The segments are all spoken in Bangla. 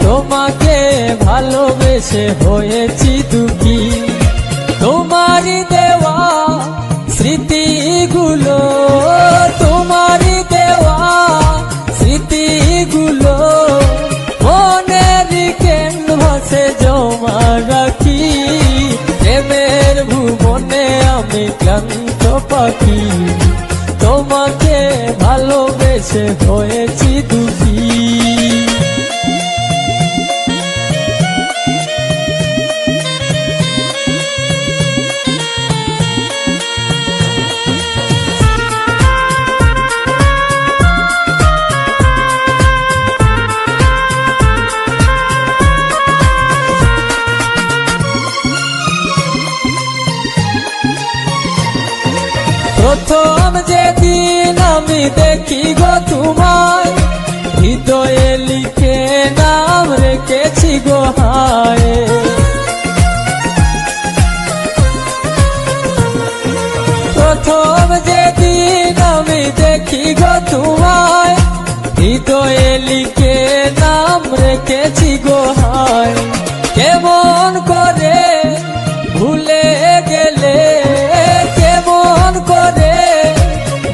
তোমাকে ভালোবেসে হয়েছি দুঃখী। তোমারই দেওয়া স্মৃতিগুলো, তোমারই দেওয়া স্মৃতিগুলো মনের ক্যানভাসে জমা রাখি। প্রেমের ভুবনে আমি ক্লান্ত পাখি, তোমাকে ভালোবেসে হয়েছি দুঃখী। প্রথম যেদিন আমি দেখি গো তোমায়, হৃদয়ে লিখে নাম রেখেছি গো হায়। প্রথম যেদিন আমি দেখি গো তোমায়, হৃদয়ে লিখে নাম রেখেছি গো হায়। কেমন করে ভুলে গেলে, কেমন করে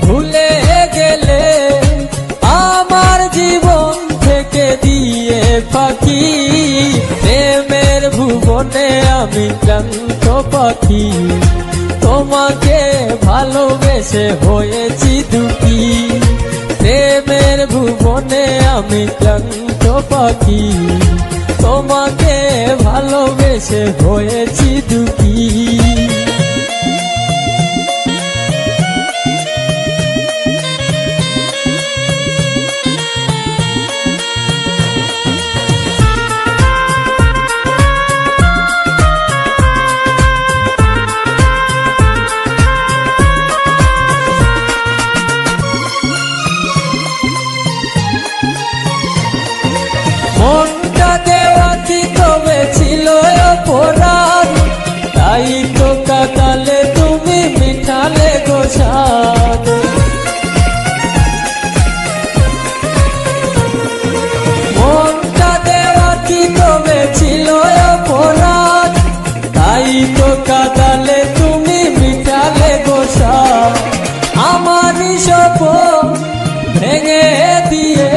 ভুলে গেলে আমার জীবন থেকে দিয়ে ফাঁকি। প্রেমের ভুবনে আমি ক্লান্ত পাখি, তোমাকে ভালোবেসে হয়েছি দুঃখী। প্রেমের ভুবনে আমি ক্লান্ত পাখি, তোমাকে ভালোবেসে হয়েছি দুঃখী। মনটা দেওয়া কি তবে ছিল অপরাধ, তাই তো কাটালে তুমি মিঠালে গো স্বাদ। মনটা দেওয়া কি তবে ছিল অপরাধ, তাই তো কাটালে তুমি মিঠালে গো স্বাদ। আমারই স্বপ্ন ভেঙে দিয়ে,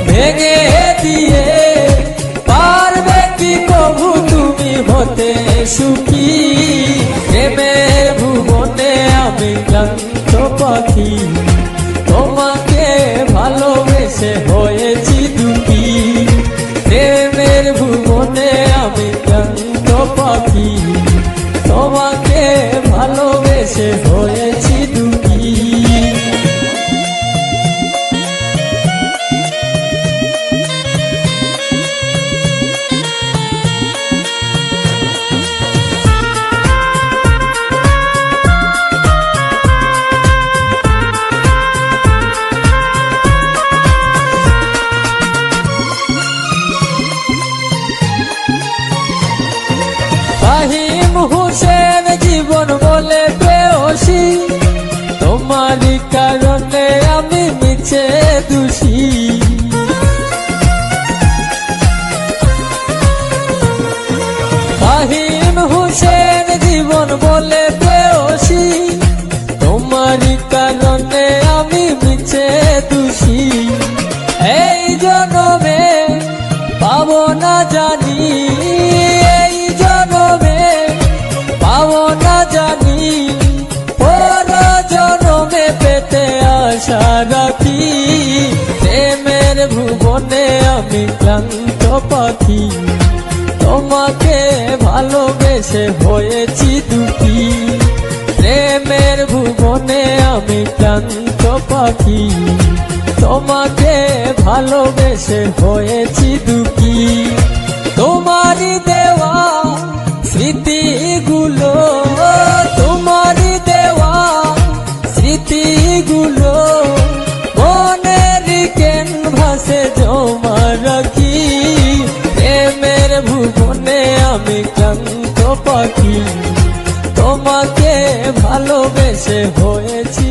ভেঙে দিয়ে পারবে কি কবু তুমি হতে সুখী। প্রেমের ভুবনে আমি ক্লান্ত পাখি, তোমাকে ভালোবেসে হয়েছি দুঃখী। প্রেমের ভুবনে আমি ক্লান্ত পাখি, তোমাকে ভালোবেসে হয়েছি দুঃখী। ফাহিম হোসেন জীবন বলে প্রেয়সী, তোমারই কারণে আমি মিছে দোষী। ফাহিম হোসেন জীবন বলে প্রেয়সী, তোমারই কারণে আমি মিছে দোষী। এই জনমে পাবো না জানি, এই জনমে পাবো না জানি, পর জনমে পেতে আশা রাখি। প্রেমের ভুবনে আমি ক্লান্ত পাখি, তোমাকে ভালোবেসে হয়েছি দুঃখী। প্রেমের ভুবনে আমি ক্লান্ত পাখি, তোমাকে ভালোবেসে হয়েছি দুঃখী। তোমারই দেওয়া স্মৃতিগুলো, তোমারই দেওয়া স্মৃতিগুলো মনের ক্যানভাসে জমা রাখি। প্রেমের ভুবনে আমি ক্লান্ত পাখি, তোমাকে ভালোবেসে হয়েছি